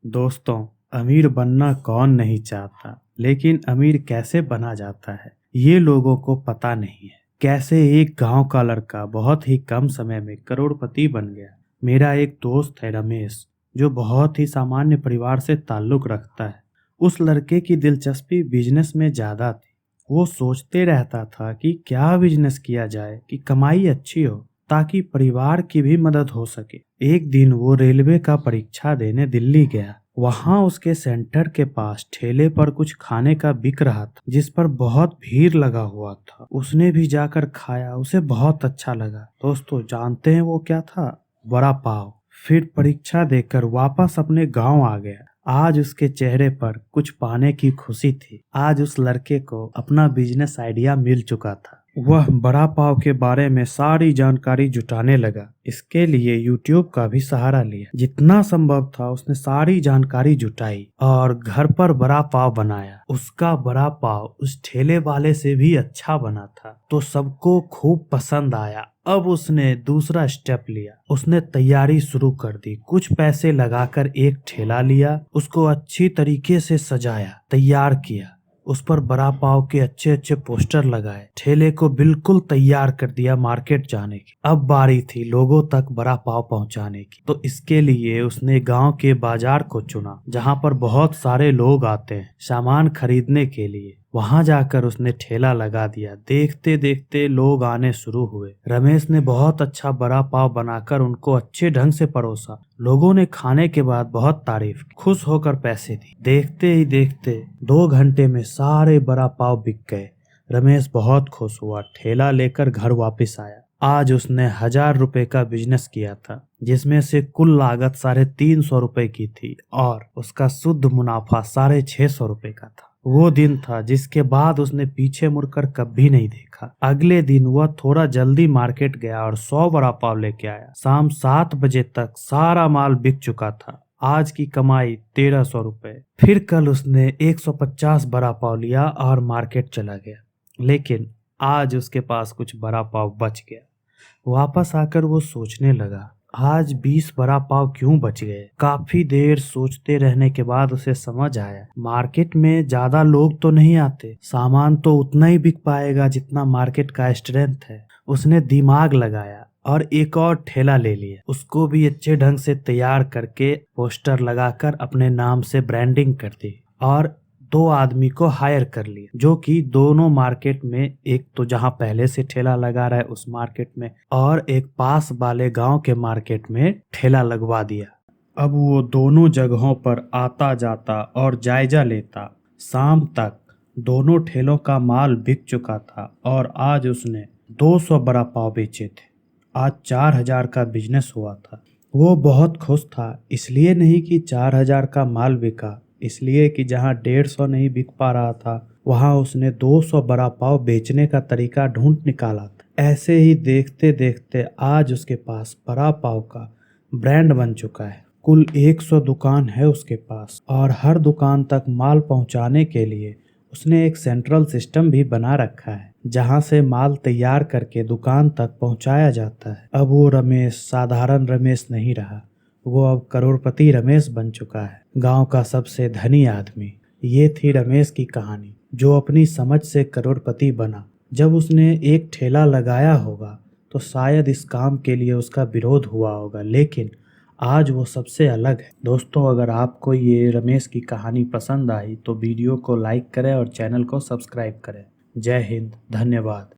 दोस्तों, अमीर बनना कौन नहीं चाहता, लेकिन अमीर कैसे बना जाता है, ये लोगों को पता नहीं है। कैसे एक गांव का लड़का बहुत ही कम समय में करोड़पति बन गया। मेरा एक दोस्त है रमेश, जो बहुत ही सामान्य परिवार से ताल्लुक रखता है। उस लड़के की दिलचस्पी बिजनेस में ज्यादा थी। वो सोचते रहता था कि क्या बिजनेस किया जाए कि कमाई अच्छी हो, ताकि परिवार की भी मदद हो सके। एक दिन वो रेलवे का परीक्षा देने दिल्ली गया। वहां उसके सेंटर के पास ठेले पर कुछ खाने का बिक रहा था, जिस पर बहुत भीड़ लगा हुआ था। उसने भी जाकर खाया, उसे बहुत अच्छा लगा। दोस्तों, जानते हैं वो क्या था? वड़ा पाव। फिर परीक्षा देकर वापस अपने गांव आ गया। आज उसके चेहरे पर कुछ पाने की खुशी थी। आज उस लड़के को अपना बिजनेस आइडिया मिल चुका था। वह बड़ा पाव के बारे में सारी जानकारी जुटाने लगा। इसके लिए यूट्यूब का भी सहारा लिया। जितना संभव था उसने सारी जानकारी जुटाई और घर पर बड़ा पाव बनाया। उसका बड़ा पाव उस ठेले वाले से भी अच्छा बना था, तो सबको खूब पसंद आया। अब उसने दूसरा स्टेप लिया। उसने तैयारी शुरू कर दी। कुछ पैसे लगाकर एक ठेला लिया, उसको अच्छी तरीके से सजाया, तैयार किया। उस पर बड़ा पाव के अच्छे अच्छे पोस्टर लगाए। ठेले को बिल्कुल तैयार कर दिया मार्केट जाने की। अब बारी थी लोगों तक बड़ा पाव पहुंचाने की। तो इसके लिए उसने गांव के बाजार को चुना, जहां पर बहुत सारे लोग आते हैं सामान खरीदने के लिए। वहां जाकर उसने ठेला लगा दिया। देखते देखते लोग आने शुरू हुए। रमेश ने बहुत अच्छा बड़ा पाव बनाकर उनको अच्छे ढंग से परोसा। लोगों ने खाने के बाद बहुत तारीफ की, खुश होकर पैसे दी। देखते ही देखते 2 घंटे में सारे बड़ा पाव बिक गए। रमेश बहुत खुश हुआ, ठेला लेकर घर वापस आया। आज उसने 1,000 रुपए का बिजनेस किया था, जिसमें से कुल लागत 350 रुपए की थी और उसका शुद्ध मुनाफा 650 रुपए का था। वो दिन था जिसके बाद उसने पीछे मुड़कर कभी नहीं देखा। अगले दिन वह थोड़ा जल्दी मार्केट गया और 100 बड़ा पाव लेके आया। शाम 7 बजे तक सारा माल बिक चुका था। आज की कमाई 1,300 रुपए। फिर कल उसने 150 बड़ा पाव लिया और मार्केट चला गया, लेकिन आज उसके पास कुछ बड़ा पाव बच गया। वापस आकर वो सोचने लगा, आज 20 बड़ा पाव क्यों बच गए। काफी देर सोचते रहने के बाद उसे समझ आया, मार्केट में ज्यादा लोग तो नहीं आते, सामान तो उतना ही बिक पाएगा जितना मार्केट का स्ट्रेंथ है। उसने दिमाग लगाया और एक और ठेला ले लिया। उसको भी अच्छे ढंग से तैयार करके पोस्टर लगाकर अपने नाम से ब्रांडिंग कर दी और 2 आदमी को हायर कर लिया, जो कि दोनों मार्केट में, एक तो जहां पहले से ठेला लगा रहा है उस मार्केट में, और एक पास वाले गांव के मार्केट में ठेला लगवा दिया। अब वो दोनों जगहों पर आता जाता और जायजा लेता। शाम तक दोनों ठेलों का माल बिक चुका था और आज उसने 200 बड़ा पाव बेचे थे। आज 4,000 का बिजनेस हुआ था। वो बहुत खुश था, इसलिए नहीं कि 4,000 का माल बिका, इसलिए कि जहां 150 नहीं बिक पा रहा था, वहां उसने 200 बड़ा पाव बेचने का तरीका ढूंढ निकाला था। ऐसे ही देखते देखते आज उसके पास बड़ा पाव का ब्रांड बन चुका है। कुल 100 दुकान है उसके पास और हर दुकान तक माल पहुंचाने के लिए उसने एक सेंट्रल सिस्टम भी बना रखा है, जहां से माल तैयार करके दुकान तक पहुंचाया जाता है। अब वो रमेश साधारण रमेश नहीं रहा, वो अब करोड़पति रमेश बन चुका है, गांव का सबसे धनी आदमी। ये थी रमेश की कहानी, जो अपनी समझ से करोड़पति बना। जब उसने एक ठेला लगाया होगा तो शायद इस काम के लिए उसका विरोध हुआ होगा, लेकिन आज वो सबसे अलग है। दोस्तों, अगर आपको ये रमेश की कहानी पसंद आई तो वीडियो को लाइक करें और चैनल को सब्सक्राइब करें। जय हिंद, धन्यवाद।